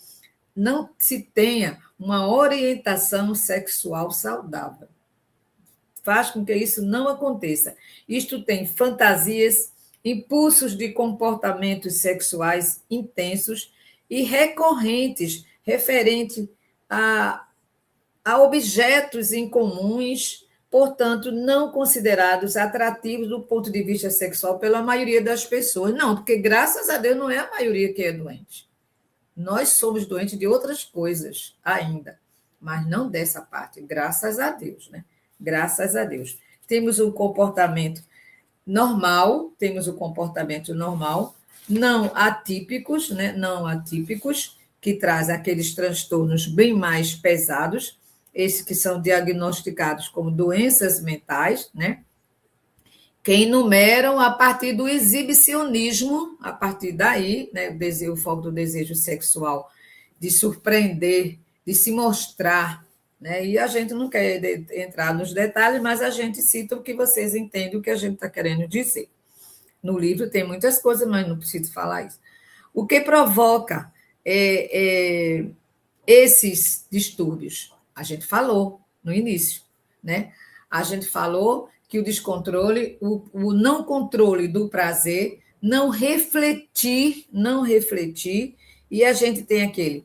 não se tenha uma orientação sexual saudável. Faz com que isso não aconteça. Isto tem fantasias, impulsos de comportamentos sexuais intensos e recorrentes, referente a objetos incomuns, portanto, não considerados atrativos do ponto de vista sexual pela maioria das pessoas. Não, porque, graças a Deus, não é a maioria que é doente. Nós somos doentes de outras coisas ainda, mas não dessa parte, graças a Deus, né? Graças a Deus. Temos um comportamento normal, temos o comportamento normal, não atípicos, né? Não atípicos, que traz aqueles transtornos bem mais pesados, esses que são diagnosticados como doenças mentais, né? Que enumeram a partir do exibicionismo, a partir daí, né, o foco do desejo sexual, de surpreender, de se mostrar, né? E a gente não quer entrar nos detalhes, mas a gente cita o que vocês entendem o que a gente está querendo dizer. No livro tem muitas coisas, mas não preciso falar isso. O que provoca esses distúrbios? A gente falou no início, né? A gente falou que o descontrole, o não controle do prazer, não refletir, e a gente tem aquele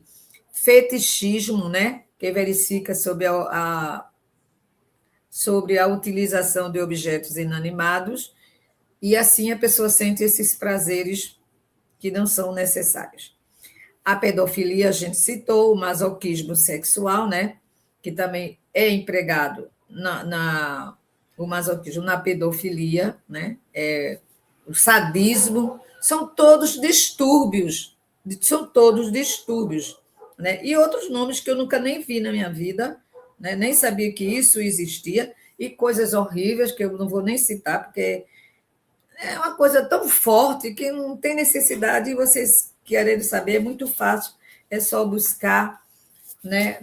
fetichismo, né? Que verifica sobre a utilização de objetos inanimados, e assim a pessoa sente esses prazeres que não são necessários. A pedofilia, a gente citou, o masoquismo sexual, né? Que também é empregado o masoquismo na pedofilia, né? O sadismo, são todos distúrbios, né? E outros nomes que eu nunca nem vi na minha vida, né? Nem sabia que isso existia, e coisas horríveis que eu não vou nem citar, porque é uma coisa tão forte que não tem necessidade de vocês quererem saber, é muito fácil, é só buscar, né,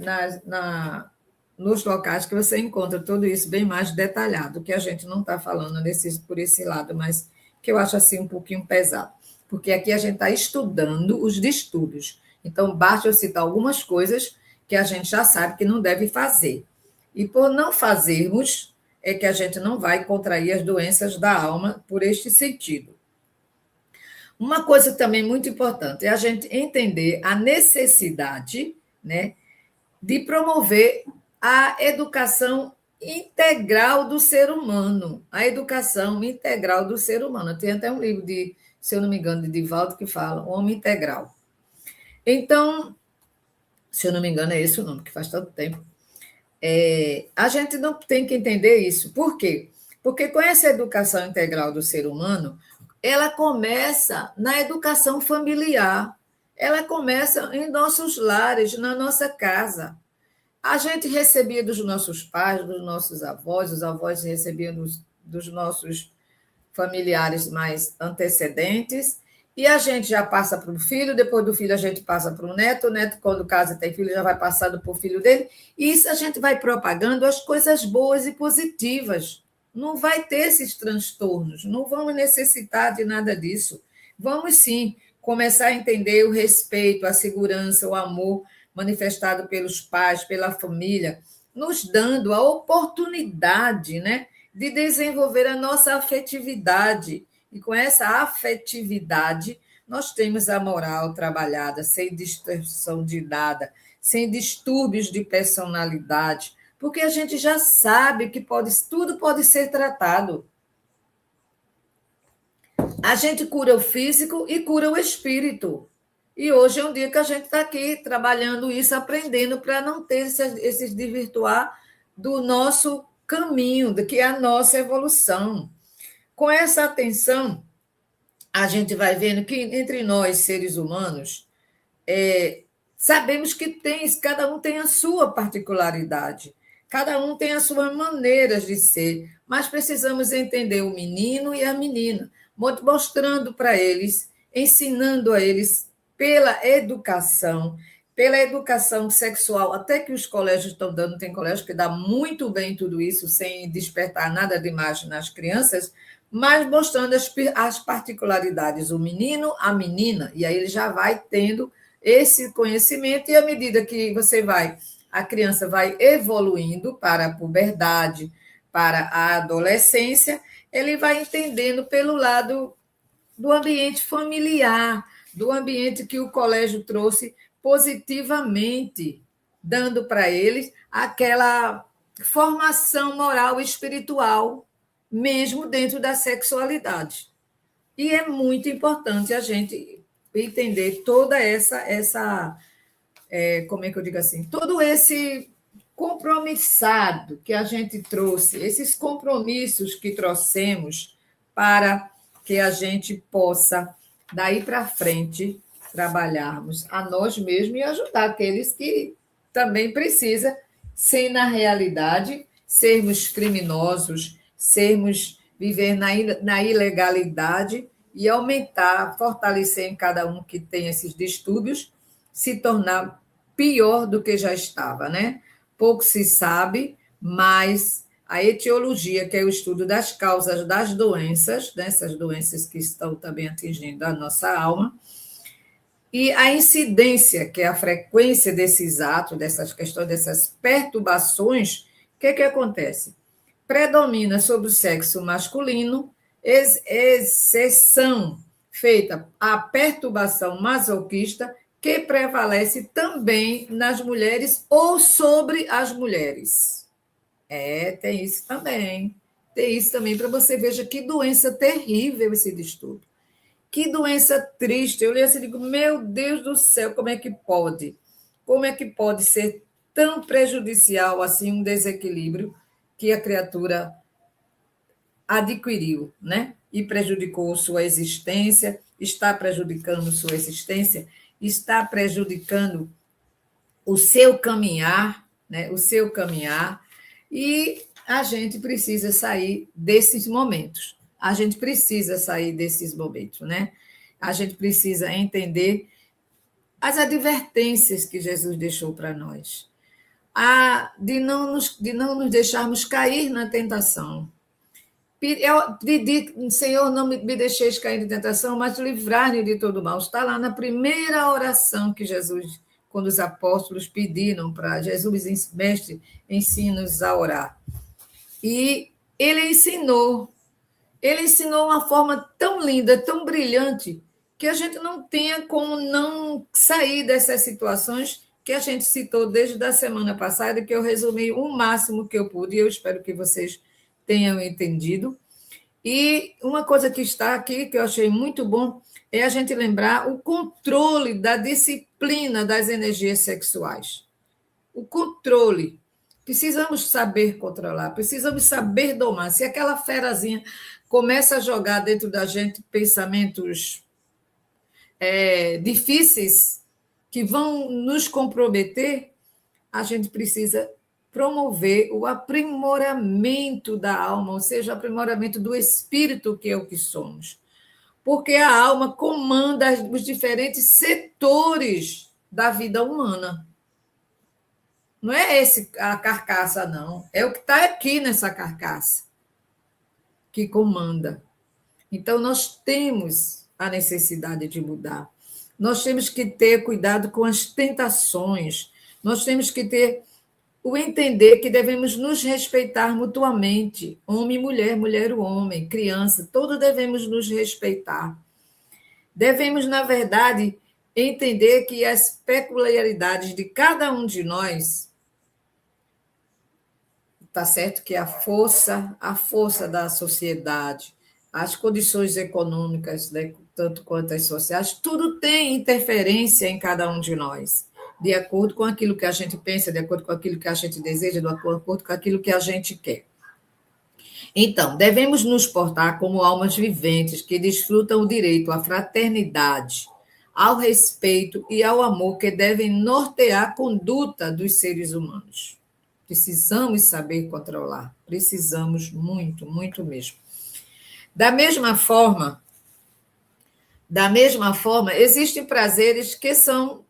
nos locais que você encontra tudo isso bem mais detalhado, que a gente não está falando por esse lado, mas que eu acho assim um pouquinho pesado, porque aqui a gente está estudando os distúrbios, então basta eu citar algumas coisas que a gente já sabe que não deve fazer, e por não fazermos, é que a gente não vai contrair as doenças da alma por este sentido. Uma coisa também muito importante é a gente entender a necessidade, né, de promover a educação integral do ser humano. A educação integral do ser humano. Tem até um livro de, se eu não me engano, de Divaldo que fala, o Homem Integral. Então, se eu não me engano, é esse o nome, que faz tanto tempo. A gente não tem que entender isso. Por quê? Porque com essa educação integral do ser humano, ela começa na educação familiar, ela começa em nossos lares, na nossa casa. A gente recebia dos nossos pais, dos nossos avós, os avós recebiam dos nossos familiares mais antecedentes, e a gente já passa para o filho, depois do filho a gente passa para o neto, quando casa e tem filho, já vai passando para o filho dele, e isso a gente vai propagando as coisas boas e positivas. Não vai ter esses transtornos, não vamos necessitar de nada disso. Vamos sim começar a entender o respeito, a segurança, o amor manifestado pelos pais, pela família, nos dando a oportunidade, né, de desenvolver a nossa afetividade. E com essa afetividade, nós temos a moral trabalhada, sem distorção de nada, sem distúrbios de personalidade, porque a gente já sabe que tudo pode ser tratado. A gente cura o físico e cura o espírito. E hoje é um dia que a gente está aqui trabalhando isso, aprendendo para não ter esses desvirtuar do nosso caminho, que é a nossa evolução. Com essa atenção, a gente vai vendo que entre nós, seres humanos, sabemos que cada um tem a sua particularidade, cada um tem as suas maneiras de ser, mas precisamos entender o menino e a menina, mostrando para eles, ensinando a eles pela educação sexual, até que os colégios estão dando, tem colégios que dá muito bem tudo isso, sem despertar nada demais nas crianças, mas mostrando as particularidades, o menino, a menina, e aí ele já vai tendo esse conhecimento, e à medida que a criança vai evoluindo para a puberdade, para a adolescência, ele vai entendendo pelo lado do ambiente familiar, do ambiente que o colégio trouxe positivamente, dando para eles aquela formação moral e espiritual, mesmo dentro da sexualidade. E é muito importante a gente entender toda como é que eu digo assim, todo esse compromissado que a gente trouxe, esses compromissos que trouxemos para que a gente possa, daí para frente, trabalharmos a nós mesmos e ajudar aqueles que também precisam, sem, na realidade, sermos criminosos, viver na ilegalidade e aumentar, fortalecer em cada um que tem esses distúrbios, se tornar pior do que já estava, né? Pouco se sabe, mas a etiologia, que é o estudo das causas das doenças, dessas doenças que estão também atingindo a nossa alma, e a incidência, que é a frequência desses atos, dessas questões, dessas perturbações, o que acontece? Predomina sobre o sexo masculino, exceção feita a perturbação masoquista, que prevalece também nas mulheres ou sobre as mulheres. Tem isso também. Tem isso também, para você veja que doença terrível esse distúrbio. Que doença triste. Eu li assim e digo, meu Deus do céu, como é que pode? Como é que pode ser tão prejudicial assim um desequilíbrio que a criatura adquiriu, né? E prejudicou sua existência, está prejudicando sua existência, está prejudicando o seu caminhar, né? O seu caminhar, e a gente precisa sair desses momentos. A gente precisa sair desses momentos, né? A gente precisa entender as advertências que Jesus deixou para nós, de não nos deixarmos cair na tentação. Eu pedi, Senhor, não me deixeis cair em tentação, mas livrar-me de todo mal. Está lá na primeira oração que Jesus, quando os apóstolos pediram para Jesus, mestre, ensina-nos a orar. E ele ensinou uma forma tão linda, tão brilhante, que a gente não tenha como não sair dessas situações que a gente citou desde a semana passada, que eu resumi o máximo que eu pude, e eu espero que vocês tenham entendido. E uma coisa que está aqui, que eu achei muito bom, é a gente lembrar o controle da disciplina das energias sexuais. O controle. Precisamos saber controlar, precisamos saber domar. Se aquela ferazinha começa a jogar dentro da gente pensamentos difíceis que vão nos comprometer, a gente precisa promover o aprimoramento da alma, ou seja, o aprimoramento do espírito, que é o que somos. Porque a alma comanda os diferentes setores da vida humana. Não é a carcaça, não. É o que está aqui nessa carcaça que comanda. Então, nós temos a necessidade de mudar. Nós temos que ter cuidado com as tentações. Nós temos que ter o entender que devemos nos respeitar mutuamente, homem e mulher, mulher e homem, criança, todos devemos nos respeitar. Devemos, na verdade, entender que as peculiaridades de cada um de nós, está certo que a força da sociedade, as condições econômicas, né, tanto quanto as sociais, tudo tem interferência em cada um de nós, de acordo com aquilo que a gente pensa, de acordo com aquilo que a gente deseja, de acordo com aquilo que a gente quer. Então, devemos nos portar como almas viventes que desfrutam o direito à fraternidade, ao respeito e ao amor que devem nortear a conduta dos seres humanos. Precisamos saber controlar, precisamos muito, muito mesmo. Da mesma forma, existem prazeres que são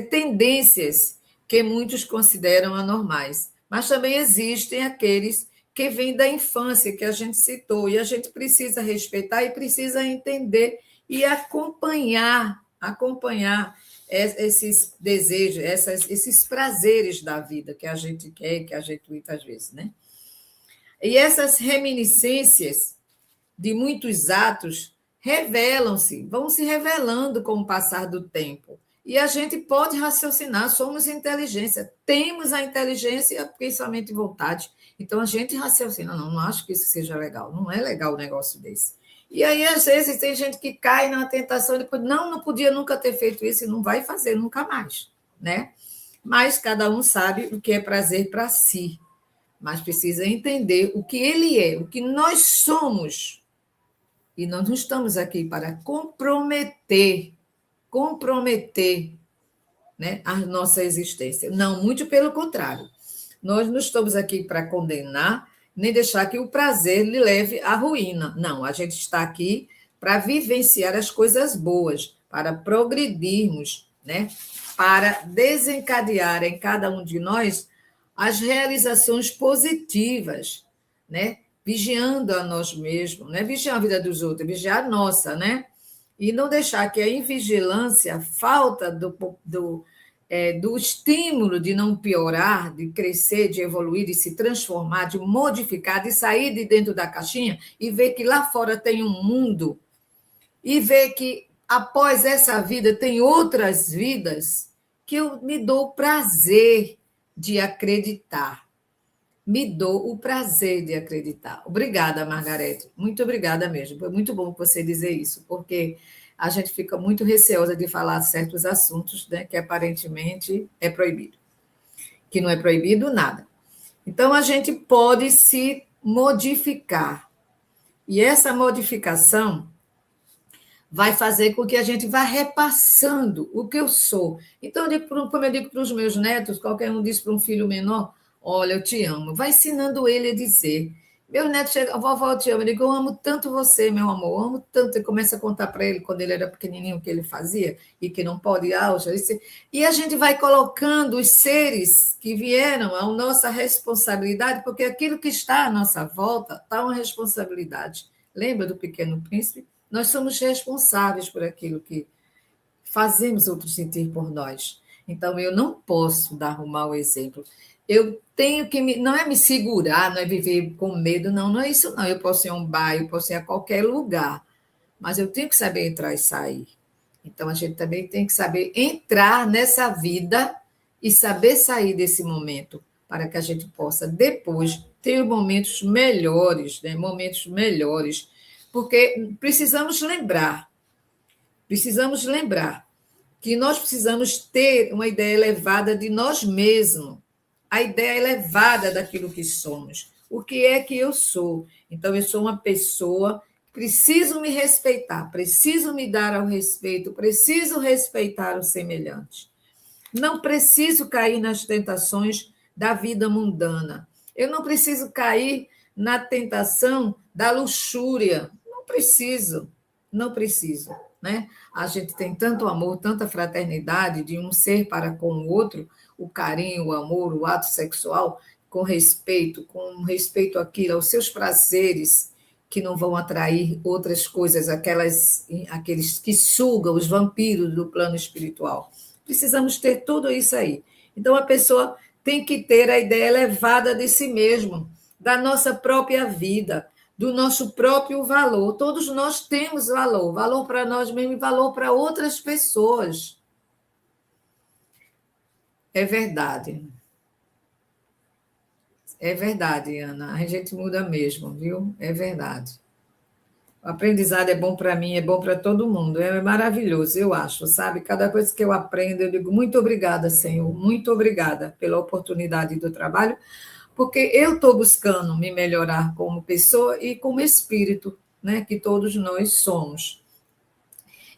tendências que muitos consideram anormais, mas também existem aqueles que vêm da infância, que a gente citou, e a gente precisa respeitar e precisa entender e acompanhar esses desejos, esses prazeres da vida que a gente quer, que a gente muitas vezes, né? E essas reminiscências de muitos atos revelam-se, vão se revelando com o passar do tempo. E a gente pode raciocinar, somos inteligência, temos a inteligência, principalmente vontade. Então a gente raciocina, não acho que isso seja legal, não é legal um negócio desse. E aí, às vezes, tem gente que cai na tentação e depois, não podia nunca ter feito isso e não vai fazer nunca mais, né? Mas cada um sabe o que é prazer para si, mas precisa entender o que ele é, o que nós somos. E nós não estamos aqui para comprometer, né, a nossa existência. Não, muito pelo contrário. Nós não estamos aqui para condenar, nem deixar que o prazer lhe leve à ruína. Não, a gente está aqui para vivenciar as coisas boas, para progredirmos, né? Para desencadear em cada um de nós as realizações positivas, né? Vigiando a nós mesmos, não é vigiar a vida dos outros, é vigiar a nossa, né? E não deixar que a invigilância, a falta do estímulo de não piorar, de crescer, de evoluir, de se transformar, de modificar, de sair de dentro da caixinha e ver que lá fora tem um mundo e ver que após essa vida tem outras vidas que eu me dou o prazer de acreditar. Me dou o prazer de acreditar. Obrigada, Margarete. Muito obrigada mesmo. Foi muito bom você dizer isso, porque a gente fica muito receosa de falar certos assuntos, né, que aparentemente é proibido. Que não é proibido nada. Então, a gente pode se modificar. E essa modificação vai fazer com que a gente vá repassando o que eu sou. Então, como eu digo para os meus netos, qualquer um diz para um filho menor, olha, eu te amo. Vai ensinando ele a dizer. Meu neto chega, vovó, eu te amo. Eu digo, eu amo tanto você, meu amor, eu amo tanto. E começa a contar para ele, quando ele era pequenininho, o que ele fazia e que não pode ir. E a gente vai colocando os seres que vieram à nossa responsabilidade, porque aquilo que está à nossa volta está uma responsabilidade. Lembra do Pequeno Príncipe? Nós somos responsáveis por aquilo que fazemos outros sentir por nós. Então, eu não posso dar um mau exemplo. Eu tenho que não é me segurar, não é viver com medo, não é isso, não. Eu posso ir a um bar, eu posso ir a qualquer lugar, mas eu tenho que saber entrar e sair. Então, a gente também tem que saber entrar nessa vida e saber sair desse momento, para que a gente possa, depois, ter momentos melhores, né? Momentos melhores, porque precisamos lembrar que nós precisamos ter uma ideia elevada de nós mesmos, a ideia elevada daquilo que somos. O que é que eu sou? Então, eu sou uma pessoa, preciso me respeitar, preciso me dar ao respeito, preciso respeitar o semelhante. Não preciso cair nas tentações da vida mundana. Eu não preciso cair na tentação da luxúria. Não preciso, né? A gente tem tanto amor, tanta fraternidade de um ser para com o outro, o carinho, o amor, o ato sexual, com respeito àquilo, aos seus prazeres, que não vão atrair outras coisas, aqueles que sugam, os vampiros do plano espiritual. Precisamos ter tudo isso aí. Então, a pessoa tem que ter a ideia elevada de si mesmo, da nossa própria vida, do nosso próprio valor. Todos nós temos valor, valor para nós mesmos e valor para outras pessoas. É verdade. É verdade, Ana. A gente muda mesmo, viu? É verdade. O aprendizado é bom para mim, é bom para todo mundo. É maravilhoso, eu acho, sabe? Cada coisa que eu aprendo, eu digo muito obrigada, Senhor, muito obrigada pela oportunidade do trabalho, porque eu estou buscando me melhorar como pessoa e como espírito, né? Que todos nós somos.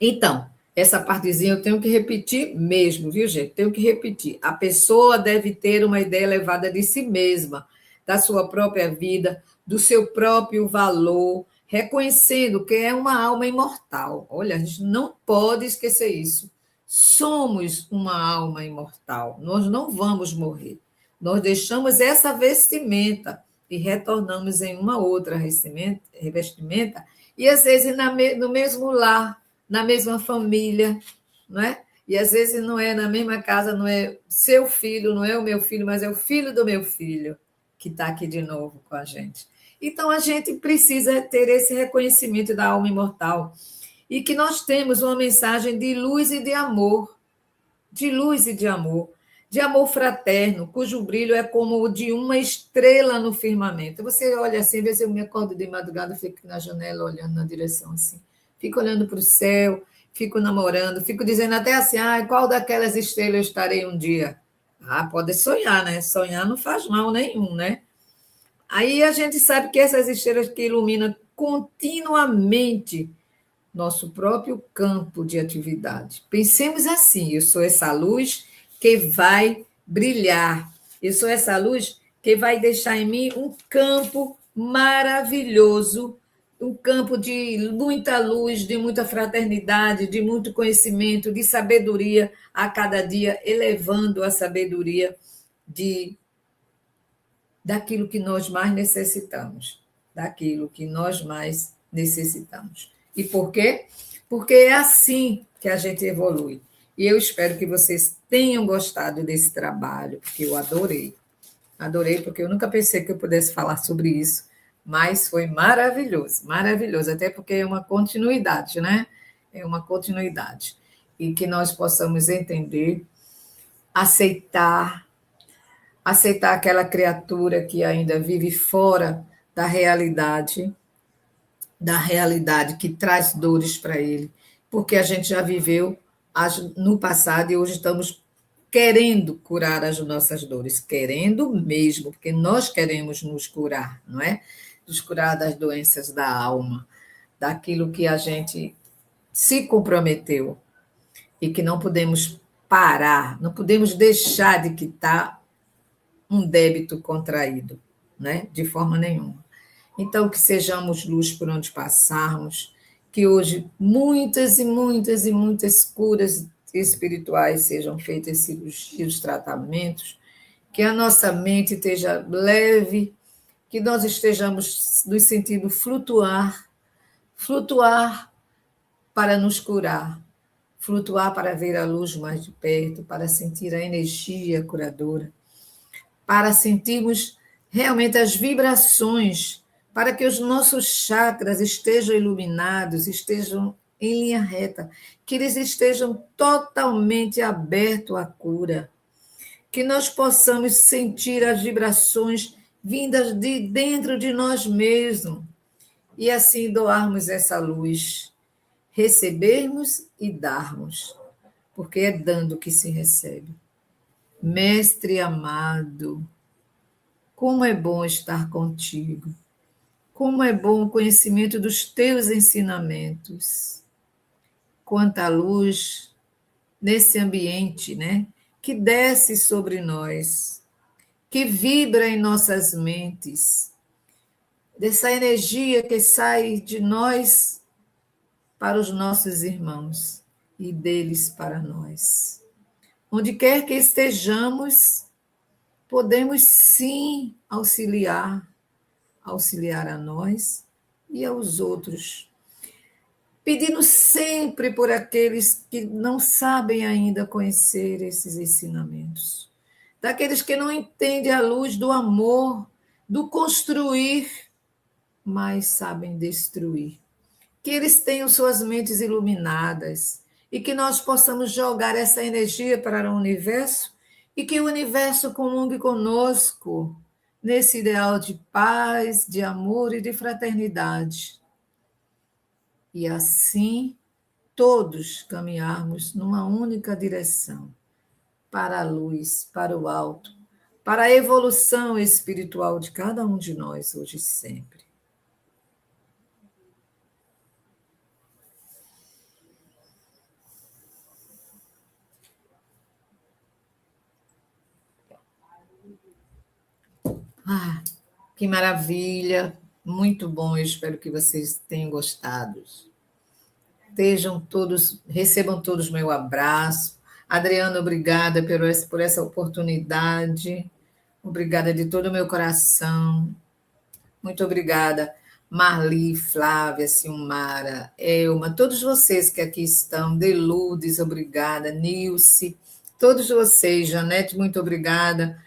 Então, essa partezinha eu tenho que repetir mesmo, viu, gente? Tenho que repetir. A pessoa deve ter uma ideia elevada de si mesma, da sua própria vida, do seu próprio valor, reconhecendo que é uma alma imortal. Olha, a gente não pode esquecer isso. Somos uma alma imortal. Nós não vamos morrer. Nós deixamos essa vestimenta e retornamos em uma outra revestimenta, e às vezes no mesmo lar, na mesma família, não é? E às vezes não é na mesma casa, não é seu filho, não é o meu filho, mas é o filho do meu filho que está aqui de novo com a gente. Então a gente precisa ter esse reconhecimento da alma imortal e que nós temos uma mensagem de luz e de amor, de luz e de amor. de amor fraterno, cujo brilho é como o de uma estrela no firmamento. Você olha assim, às vezes eu me acordo de madrugada, fico na janela olhando na direção assim, fico olhando para o céu, fico namorando, fico dizendo até assim, qual daquelas estrelas eu estarei um dia? Pode sonhar, né? Sonhar não faz mal nenhum, né? Aí a gente sabe que essas estrelas que iluminam continuamente nosso próprio campo de atividade. Pensemos assim: eu sou essa luz que vai brilhar, eu sou essa luz que vai deixar em mim um campo maravilhoso, um campo de muita luz, de muita fraternidade, de muito conhecimento, de sabedoria a cada dia, elevando a sabedoria de daquilo que nós mais necessitamos, daquilo que nós mais necessitamos. E por quê? Porque é assim que a gente evolui. E eu espero que vocês tenham gostado desse trabalho, porque eu adorei. Adorei, porque eu nunca pensei que eu pudesse falar sobre isso, mas foi maravilhoso, maravilhoso, até porque é uma continuidade, né? É uma continuidade. E que nós possamos entender, aceitar aquela criatura que ainda vive fora da realidade que traz dores para ele, porque a gente já viveu no passado e hoje estamos querendo curar as nossas dores, querendo mesmo, porque nós queremos nos curar, não é? Nos curar das doenças da alma, daquilo que a gente se comprometeu e que não podemos parar, não podemos deixar de quitar um débito contraído, né? De forma nenhuma. Então, que sejamos luz por onde passarmos, que hoje muitas e muitas e muitas curas espirituais sejam feitas, cirurgias, tratamentos, que a nossa mente esteja leve, que nós estejamos nos sentindo flutuar para nos curar, flutuar para ver a luz mais de perto, para sentir a energia curadora, para sentirmos realmente as vibrações, para que os nossos chakras estejam iluminados, estejam em linha reta, que eles estejam totalmente abertos à cura, que nós possamos sentir as vibrações vindas de dentro de nós mesmos e assim doarmos essa luz, recebermos e darmos, porque é dando que se recebe. Mestre amado, como é bom estar contigo. Como é bom o conhecimento dos teus ensinamentos. Quanta luz nesse ambiente, né? Que desce sobre nós, que vibra em nossas mentes, dessa energia que sai de nós para os nossos irmãos e deles para nós. Onde quer que estejamos, podemos sim auxiliar a nós e aos outros, pedindo sempre por aqueles que não sabem ainda conhecer esses ensinamentos, daqueles que não entendem a luz do amor, do construir, mas sabem destruir. Que eles tenham suas mentes iluminadas e que nós possamos jogar essa energia para o universo e que o universo comungue conosco nesse ideal de paz, de amor e de fraternidade. E assim todos caminharmos numa única direção, para a luz, para o alto, para a evolução espiritual de cada um de nós hoje e sempre. Que maravilha! Muito bom, eu espero que vocês tenham gostado. Estejam todos, recebam todos meu abraço. Adriana, obrigada por essa oportunidade. Obrigada de todo o meu coração. Muito obrigada, Marli, Flávia, Silmara, Elma, todos vocês que aqui estão, Deludes, obrigada, Nilce, todos vocês, Janete, muito obrigada.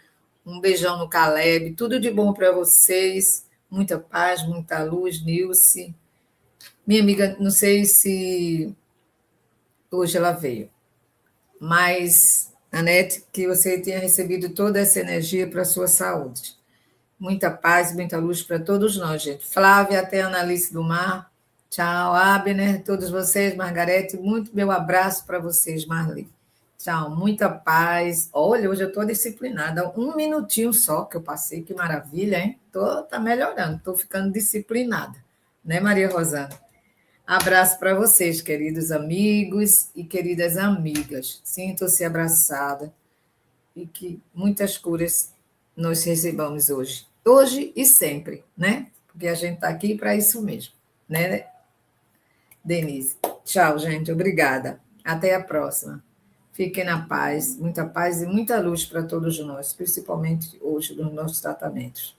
Um beijão no Caleb, tudo de bom para vocês. Muita paz, muita luz, Nilce. Minha amiga, não sei se hoje ela veio, mas Anete, que você tenha recebido toda essa energia para a sua saúde. Muita paz, muita luz para todos nós, gente. Flávia, até a Analice do Mar. Tchau, Abner, todos vocês, Margarete, muito meu abraço para vocês, Marli. Tchau, muita paz. Olha, hoje eu estou disciplinada. Um minutinho só que eu passei, que maravilha, hein? Tá melhorando, estou ficando disciplinada, né, Maria Rosana? Abraço para vocês, queridos amigos e queridas amigas. Sintam-se abraçada e que muitas curas nós recebamos hoje. Hoje e sempre, né? Porque a gente está aqui para isso mesmo, né, Denise? Tchau, gente. Obrigada. Até a próxima. Fiquem na paz e muita luz para todos nós, principalmente hoje nos nossos tratamentos.